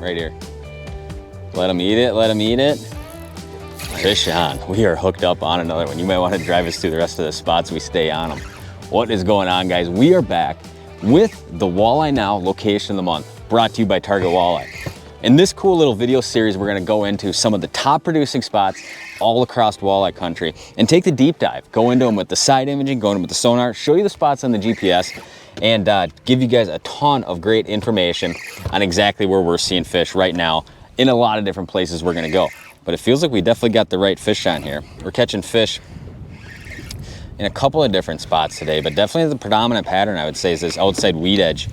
right here. Let them eat it, let them eat it. Fish on. We are hooked up on another one. You might want to drive us through the rest of the spots we stay on them. What is going on, guys? We are back with the Walleye Now location of the month, brought to you by Target Walleye. In this cool little video series, we're going to go into some of the top producing spots all across walleye country and take the deep dive, go into them with the side imaging, go into them with the sonar, show you the spots on the GPS, and give you guys a ton of great information on exactly where we're seeing fish right now in a lot of different places we're going to go. But it feels like we definitely got the right fish on here. We're catching fish in a couple of different spots today, but definitely the predominant pattern, I would say, is this outside weed edge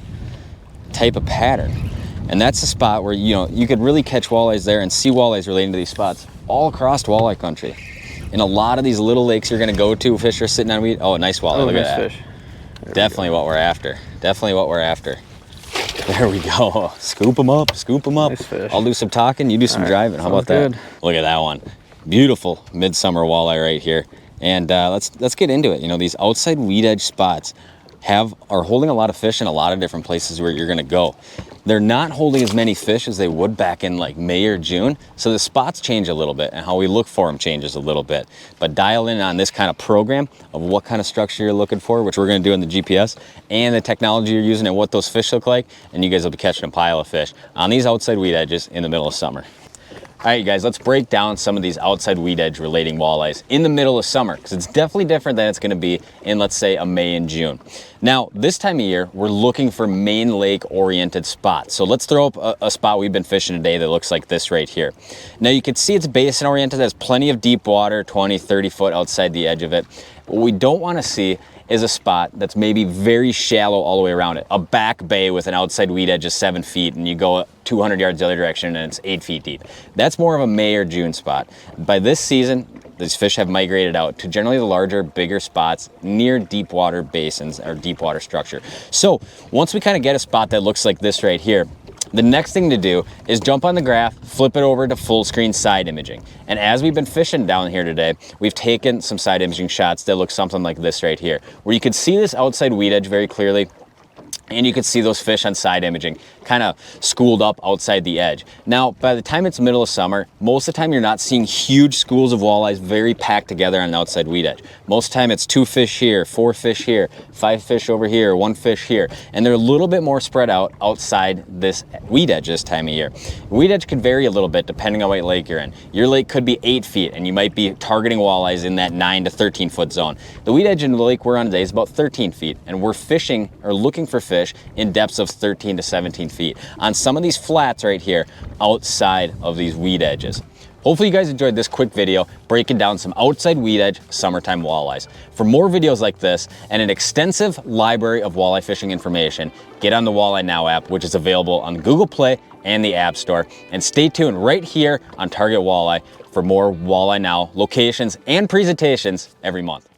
type of pattern. And that's a spot where, you know, you could really catch walleyes there and see walleyes relating to these spots all across walleye country. In a lot of these little lakes you're gonna go to, fish are sitting on weed. Oh, a nice walleye, look at that. Fish. Definitely what we're after. Definitely what we're after. There we go. Scoop them up, scoop them up. Nice fish. I'll do some talking, you do some driving. How about that? Look at that one. Beautiful midsummer walleye right here. And let's get into it. You know, these outside weed edge spots are holding a lot of fish in a lot of different places where you're gonna go. They're not holding as many fish as they would back in like May or June. So the spots change a little bit and how we look for them changes a little bit. But dial in on this kind of program of what kind of structure you're looking for, which we're gonna do in the GPS, and the technology you're using and what those fish look like, and you guys will be catching a pile of fish on these outside weed edges in the middle of summer. All right, guys, let's break down some of these outside weed edge relating walleyes in the middle of summer, because it's definitely different than it's gonna be in, let's say, a May and June. Now, this time of year, we're looking for main lake oriented spots. So let's throw up a spot we've been fishing today that looks like this right here. Now you can see it's basin oriented, has plenty of deep water, 20, 30 foot outside the edge of it. What we don't wanna see is a spot that's maybe very shallow all the way around it. A back bay with an outside weed edge of 7 feet and you go 200 yards the other direction and it's 8 feet deep. That's more of a May or June spot. By this season, these fish have migrated out to generally the larger, bigger spots near deep water basins or deep water structure. So once we kind of get a spot that looks like this right here, the next thing to do is jump on the graph, flip it over to full screen side imaging. And as we've been fishing down here today, we've taken some side imaging shots that look something like this right here, where you can see this outside weed edge very clearly, and you can see those fish on side imaging kind of schooled up outside the edge. Now, by the time it's middle of summer, most of the time you're not seeing huge schools of walleyes very packed together on the outside weed edge. Most of the time it's 2 fish here, 4 fish here, 5 fish over here, 1 fish here, and they're a little bit more spread out outside this weed edge this time of year. Weed edge could vary a little bit depending on what lake you're in. Your lake could be 8 feet and you might be targeting walleyes in that 9 to 13 foot zone. The weed edge in the lake we're on today is about 13 feet and we're fishing or looking for fish in depths of 13 to 17 feet on some of these flats right here outside of these weed edges. Hopefully you guys enjoyed this quick video breaking down some outside weed edge summertime walleyes. For more videos like this and an extensive library of walleye fishing information, get on the Walleye Now app, which is available on Google Play and the App Store. And stay tuned right here on Target Walleye for more Walleye Now locations and presentations every month.